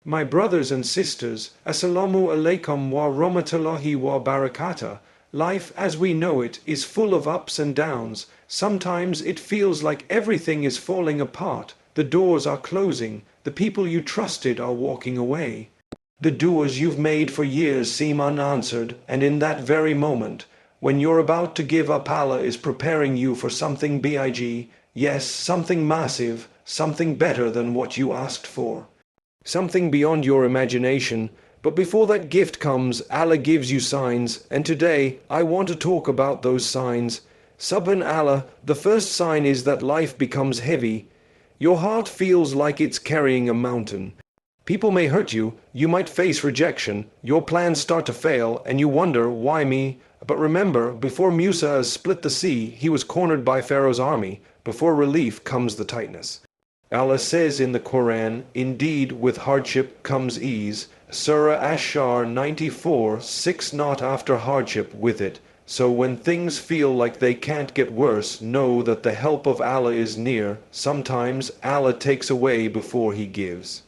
My brothers and sisters, Assalamu alaikum wa rahmatullahi wa barakatuh. Life as we know it is full of ups and downs. Sometimes it feels like everything is falling apart. The doors are closing. The people you trusted are walking away. The du'as you've made for years seem unanswered, and in that very moment, when you're about to give up, Allah is preparing you for something big, yes, something massive, something better than what you asked for. Something beyond your imagination. But before that gift comes, Allah gives you signs, and today I want to talk about those signs. Subhanallah, the first sign is that life becomes heavy. Your heart feels like it's carrying a mountain. People may hurt you, you might face rejection, your plans start to fail, and you wonder, why me? But remember, before Musa split the sea, he was cornered by Pharaoh's army. Before relief comes the tightness. Allah says in the Quran, indeed with hardship comes ease. Surah Ash-Shar 94:6. Not after hardship with it. So when things feel like they can't get worse, know that the help of Allah is near. Sometimes Allah takes away before He gives.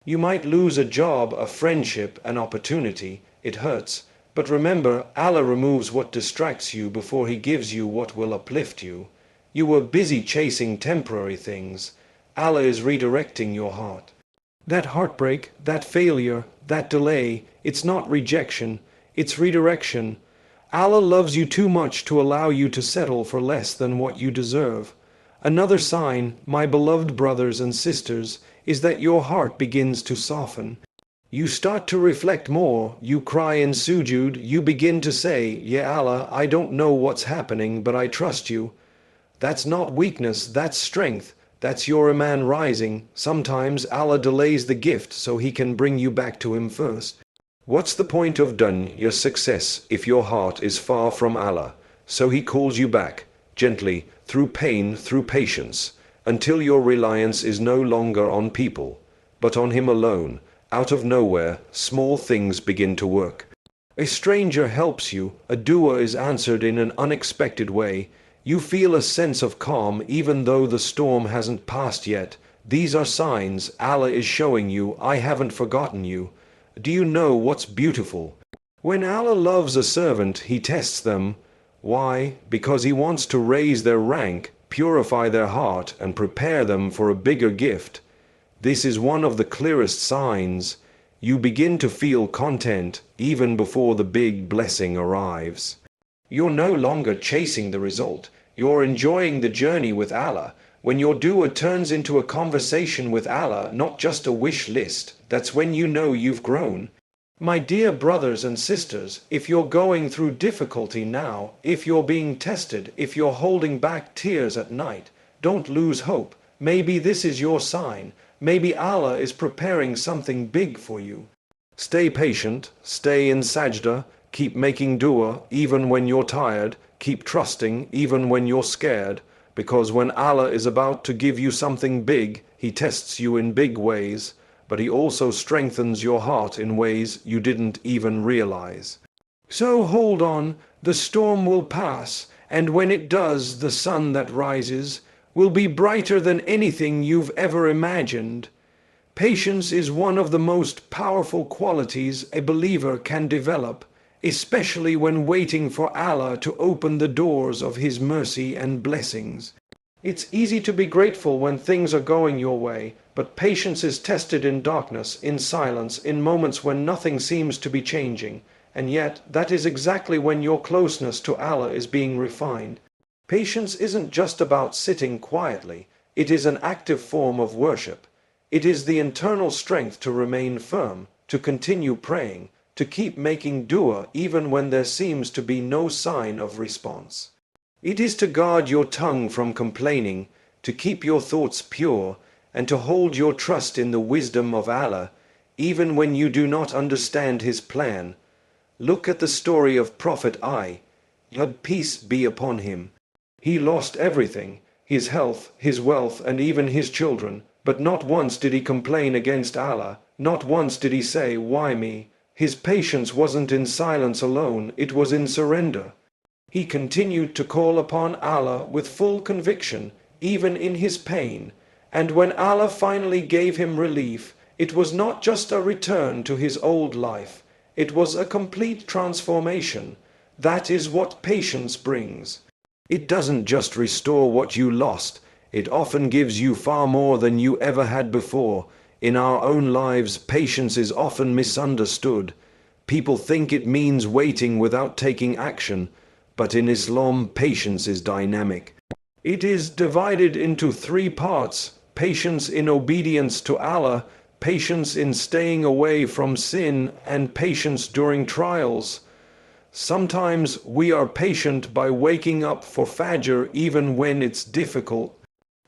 You might lose a job, a friendship, an opportunity. It hurts. But remember, Allah removes what distracts you before He gives you what will uplift you. You were busy chasing temporary things. Allah is redirecting your heart. That heartbreak, that failure, that delay, it's not rejection, it's redirection. Allah loves you too much to allow you to settle for less than what you deserve. Another sign, my beloved brothers and sisters, is that your heart begins to soften. You start to reflect more, you cry in sujood, you begin to say, Ya Allah, I don't know what's happening, but I trust you. That's not weakness, that's strength. That's your iman rising. Sometimes Allah delays the gift so He can bring you back to Him first. What's the point of your success if your heart is far from Allah? So He calls you back, gently, through pain, through patience, until your reliance is no longer on people, but on Him alone. Out of nowhere, small things begin to work. A stranger helps you, a dua is answered in an unexpected way. You feel a sense of calm even though the storm hasn't passed yet. These are signs Allah is showing you, I haven't forgotten you. Do you know what's beautiful? When Allah loves a servant, He tests them. Why? Because He wants to raise their rank, purify their heart, and prepare them for a bigger gift. This is one of the clearest signs. You begin to feel content even before the big blessing arrives. You're no longer chasing the result. You're enjoying the journey with Allah. When your dua turns into a conversation with Allah, not just a wish list, that's when you know you've grown. My dear brothers and sisters, if you're going through difficulty now, if you're being tested, if you're holding back tears at night, don't lose hope. Maybe this is your sign. Maybe Allah is preparing something big for you. Stay patient, stay in sajda, keep making dua even when you're tired, keep trusting even when you're scared, because when Allah is about to give you something big, He tests you in big ways, but He also strengthens your heart in ways you didn't even realize. So hold on, the storm will pass, and when it does, the sun that rises will be brighter than anything you've ever imagined. Patience is one of the most powerful qualities a believer can develop, especially when waiting for Allah to open the doors of His mercy and blessings. It's easy to be grateful when things are going your way, but patience is tested in darkness, in silence, in moments when nothing seems to be changing, and yet that is exactly when your closeness to Allah is being refined. Patience isn't just about sitting quietly, it is an active form of worship. It is the internal strength to remain firm, to continue praying, to keep making dua even when there seems to be no sign of response. It is to guard your tongue from complaining, to keep your thoughts pure, and to hold your trust in the wisdom of Allah, even when you do not understand His plan. Look at the story of Prophet I. God peace be upon him. He lost everything, his health, his wealth, and even his children, but not once did he complain against Allah, not once did he say, why me? His patience wasn't in silence alone, it was in surrender. He continued to call upon Allah with full conviction, even in his pain, and when Allah finally gave him relief, It was not just a return to his old life, it was a complete transformation. That is what patience brings. It doesn't just restore what you lost, it often gives you far more than you ever had before. In our own lives, patience is often misunderstood. People think it means waiting without taking action, but in Islam, patience is dynamic. It is divided into three parts: patience in obedience to Allah, patience in staying away from sin, and patience during trials. Sometimes we are patient by waking up for Fajr even when it's difficult.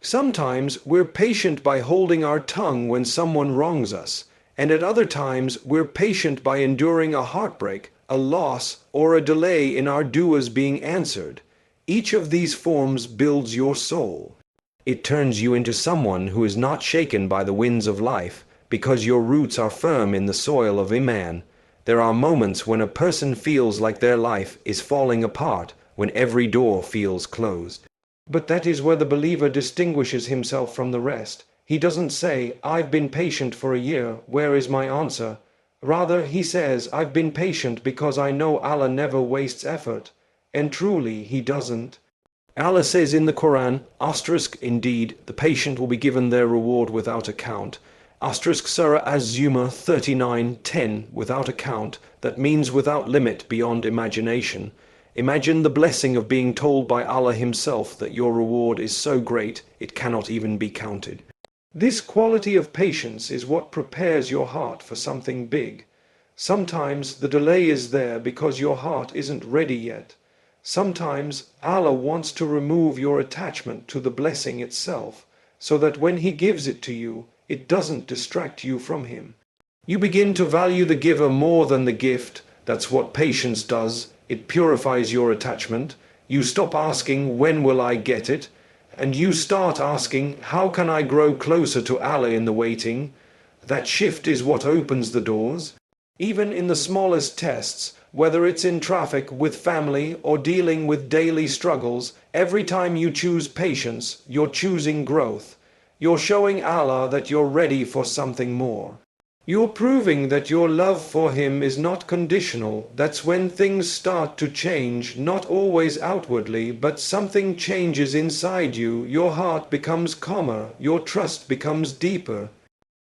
Sometimes we're patient by holding our tongue when someone wrongs us, and at other times we're patient by enduring a heartbreak, a loss, or a delay in our du'as being answered. Each of these forms builds your soul. It turns you into someone who is not shaken by the winds of life, because your roots are firm in the soil of Iman. There are moments when a person feels like their life is falling apart, when every door feels closed. But that is where the believer distinguishes himself from the rest. He doesn't say, "I've been patient for a year, where is my answer?" Rather, he says, "I've been patient because I know Allah never wastes effort." And truly, he doesn't. Allah says in the Quran, "Indeed, the patient will be given their reward without account." Surah Az-Zumar 39:10, without account, that means without limit, beyond imagination. Imagine the blessing of being told by Allah himself that your reward is so great it cannot even be counted. This quality of patience is what prepares your heart for something big. Sometimes the delay is there because your heart isn't ready yet. Sometimes Allah wants to remove your attachment to the blessing itself, so that when He gives it to you, it doesn't distract you from Him. You begin to value the giver more than the gift. That's what patience does. It purifies your attachment. You stop asking, "When will I get it?" And you start asking, "How can I grow closer to Allah in the waiting?" That shift is what opens the doors. Even in the smallest tests, whether it's in traffic, with family, or dealing with daily struggles, every time you choose patience, you're choosing growth. You're showing Allah that you're ready for something more. You're proving that your love for Him is not conditional. That's when things start to change, not always outwardly, but something changes inside you. Your heart becomes calmer, your trust becomes deeper.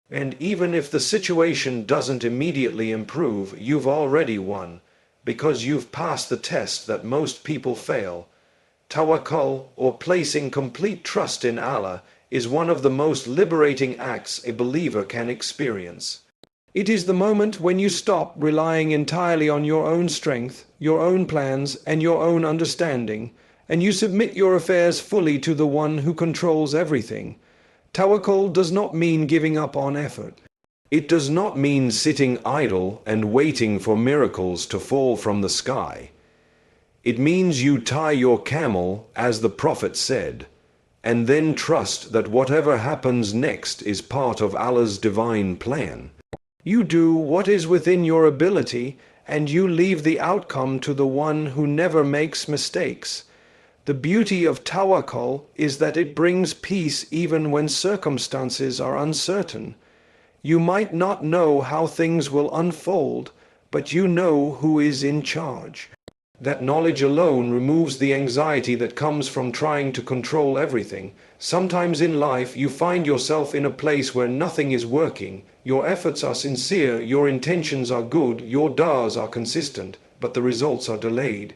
And even if the situation doesn't immediately improve, you've already won, because you've passed the test that most people fail. Tawakkul, or placing complete trust in Allah, is one of the most liberating acts a believer can experience. It is the moment when you stop relying entirely on your own strength, your own plans, and your own understanding, and you submit your affairs fully to the one who controls everything. Tawakkul does not mean giving up on effort. It does not mean sitting idle and waiting for miracles to fall from the sky. It means you tie your camel, as the Prophet said, and then trust that whatever happens next is part of Allah's divine plan. You do what is within your ability, and you leave the outcome to the one who never makes mistakes. The beauty of Tawakkul is that it brings peace even when circumstances are uncertain. You might not know how things will unfold, but you know who is in charge. That knowledge alone removes the anxiety that comes from trying to control everything. Sometimes in life you find yourself in a place where nothing is working. Your efforts are sincere, your intentions are good, your du'as are consistent, but the results are delayed.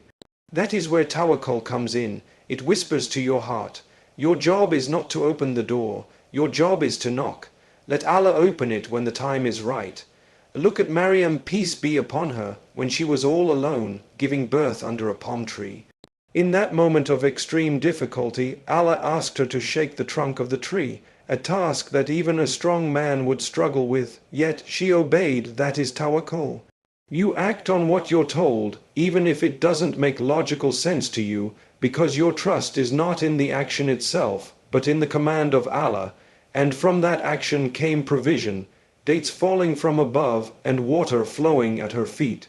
That is where Tawakkul comes in. It whispers to your heart, your job is not to open the door, your job is to knock. Let Allah open it when the time is right. Look at Maryam, peace be upon her, when she was all alone, giving birth under a palm tree. In that moment of extreme difficulty, Allah asked her to shake the trunk of the tree, a task that even a strong man would struggle with, yet she obeyed. That is Tawakkul. You act on what you're told, even if it doesn't make logical sense to you, because your trust is not in the action itself, but in the command of Allah, and from that action came provision, dates falling from above and water flowing at her feet.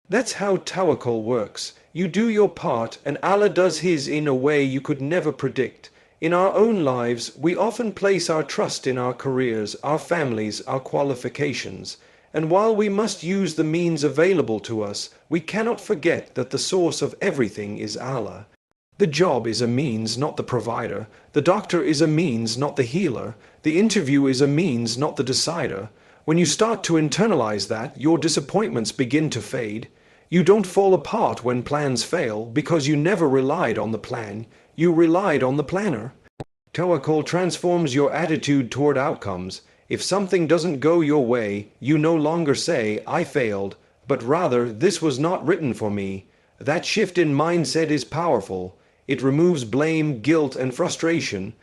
That's how Tawakkul works. You do your part and Allah does His in a way you could never predict. In our own lives, we often place our trust in our careers, our families, our qualifications, and while we must use the means available to us, we cannot forget that the source of everything is Allah. The job is a means, not the provider. The doctor is a means, not the healer. The interview is a means, not the decider. When you start to internalize that, your disappointments begin to fade. You don't fall apart when plans fail because you never relied on the plan. You relied on the planner. Tawakkul transforms your attitude toward outcomes. If something doesn't go your way, you no longer say, "I failed," but rather, "This was not written for me." That shift in mindset is powerful. It removes blame, guilt, and frustration.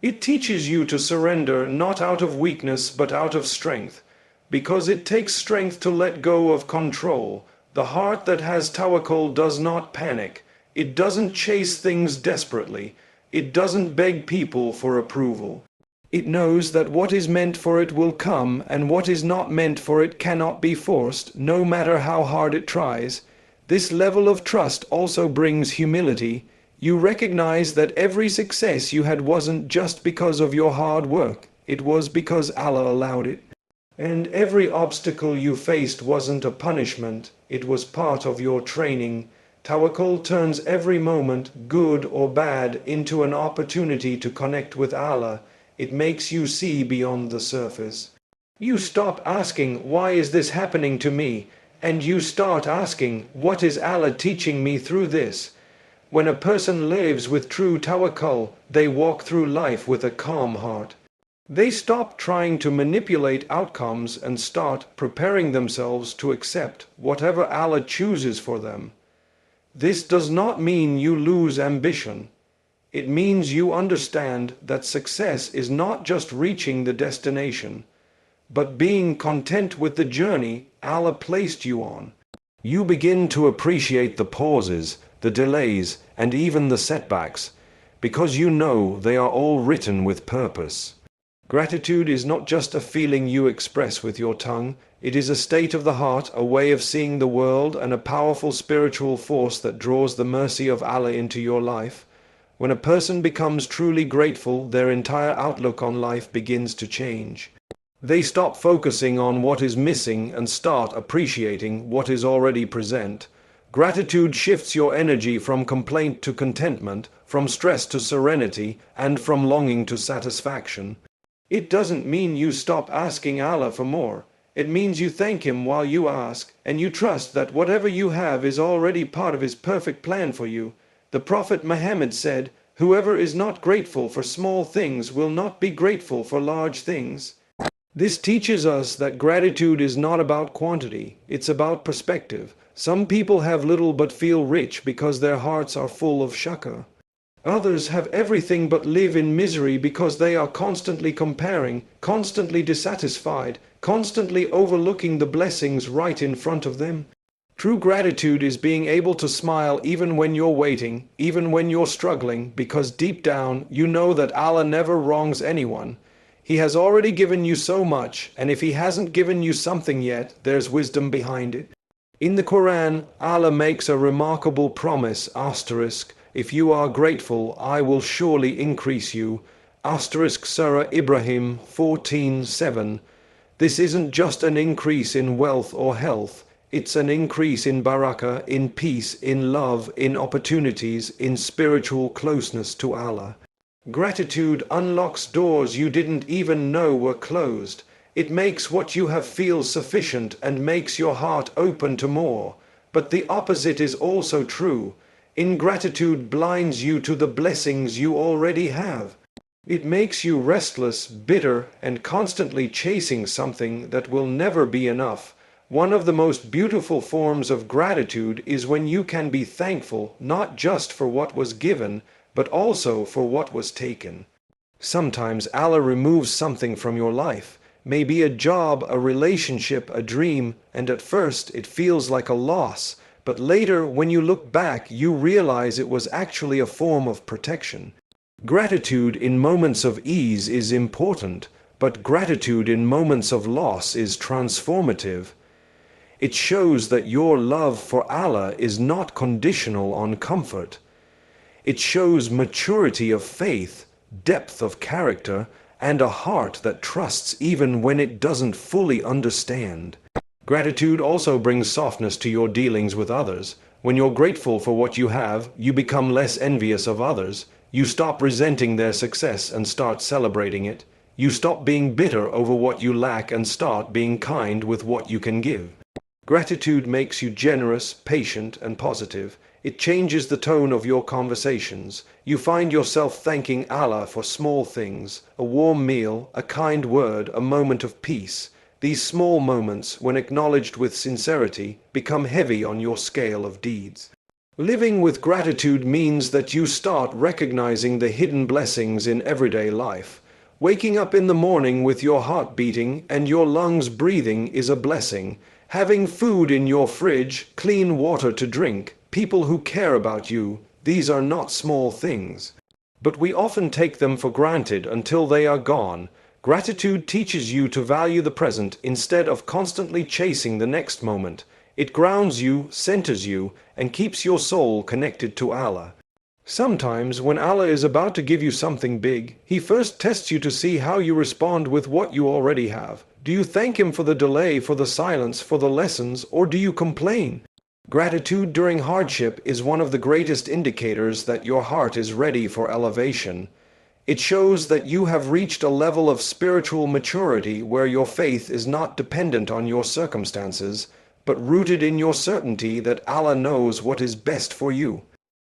It teaches you to surrender not out of weakness but out of strength, because it takes strength to let go of control. The heart that has tawakkul does not panic. It doesn't chase things desperately. It doesn't beg people for approval. It knows that what is meant for it will come, and what is not meant for it cannot be forced, no matter how hard it tries. This level of trust also brings humility. You recognize that every success you had wasn't just because of your hard work. It was because Allah allowed it. And every obstacle you faced wasn't a punishment. It was part of your training. Tawakkul turns every moment, good or bad, into an opportunity to connect with Allah. It makes you see beyond the surface. You stop asking, "Why is this happening to me?" and you start asking, "What is Allah teaching me through this?" When a person lives with true tawakkul, they walk through life with a calm heart. They stop trying to manipulate outcomes and start preparing themselves to accept whatever Allah chooses for them. This does not mean you lose ambition. It means you understand that success is not just reaching the destination, but being content with the journey Allah placed you on. You begin to appreciate the pauses, the delays, and even the setbacks, because you know they are all written with purpose. Gratitude is not just a feeling you express with your tongue. It is a state of the heart, a way of seeing the world, and a powerful spiritual force that draws the mercy of Allah into your life. When a person becomes truly grateful, their entire outlook on life begins to change. They stop focusing on what is missing and start appreciating what is already present. Gratitude shifts your energy from complaint to contentment, from stress to serenity, and from longing to satisfaction. It doesn't mean you stop asking Allah for more. It means you thank Him while you ask, and you trust that whatever you have is already part of His perfect plan for you. The Prophet Muhammad said, "Whoever is not grateful for small things will not be grateful for large things." This teaches us that gratitude is not about quantity, it's about perspective. Some people have little but feel rich because their hearts are full of shukr. Others have everything but live in misery because they are constantly comparing, constantly dissatisfied, constantly overlooking the blessings right in front of them. True gratitude is being able to smile even when you're waiting, even when you're struggling, because deep down you know that Allah never wrongs anyone. He has already given you so much, and if He hasn't given you something yet, there's wisdom behind it. In the Quran, Allah makes a remarkable promise, asterisk, "If you are grateful, I will surely increase you." Asterisk Surah Ibrahim 14:7. This isn't just an increase in wealth or health. It's an increase in barakah, in peace, in love, in opportunities, in spiritual closeness to Allah. Gratitude unlocks doors you didn't even know were closed. It makes what you have feel sufficient and makes your heart open to more. But the opposite is also true. Ingratitude blinds you to the blessings you already have. It makes you restless, bitter, and constantly chasing something that will never be enough. One of the most beautiful forms of gratitude is when you can be thankful not just for what was given, but also for what was taken. Sometimes Allah removes something from your life, maybe a job, a relationship, a dream, and at first it feels like a loss. But later, when you look back, you realize it was actually a form of protection. Gratitude in moments of ease is important, but gratitude in moments of loss is transformative. It shows that your love for Allah is not conditional on comfort. It shows maturity of faith, depth of character, and a heart that trusts even when it doesn't fully understand. Gratitude also brings softness to your dealings with others. When you're grateful for what you have, you become less envious of others. You stop resenting their success and start celebrating it. You stop being bitter over what you lack and start being kind with what you can give. Gratitude makes you generous, patient, and positive. It changes the tone of your conversations. You find yourself thanking Allah for small things, a warm meal, a kind word, a moment of peace. These small moments, when acknowledged with sincerity, become heavy on your scale of deeds. Living with gratitude means that you start recognizing the hidden blessings in everyday life. Waking up in the morning with your heart beating and your lungs breathing is a blessing. Having food in your fridge, clean water to drink, people who care about you, these are not small things. But we often take them for granted until they are gone. Gratitude teaches you to value the present instead of constantly chasing the next moment. It grounds you, centers you, and keeps your soul connected to Allah. Sometimes, when Allah is about to give you something big, He first tests you to see how you respond with what you already have. Do you thank Him for the delay, for the silence, for the lessons, or do you complain? Gratitude during hardship is one of the greatest indicators that your heart is ready for elevation. It shows that you have reached a level of spiritual maturity where your faith is not dependent on your circumstances, but rooted in your certainty that Allah knows what is best for you.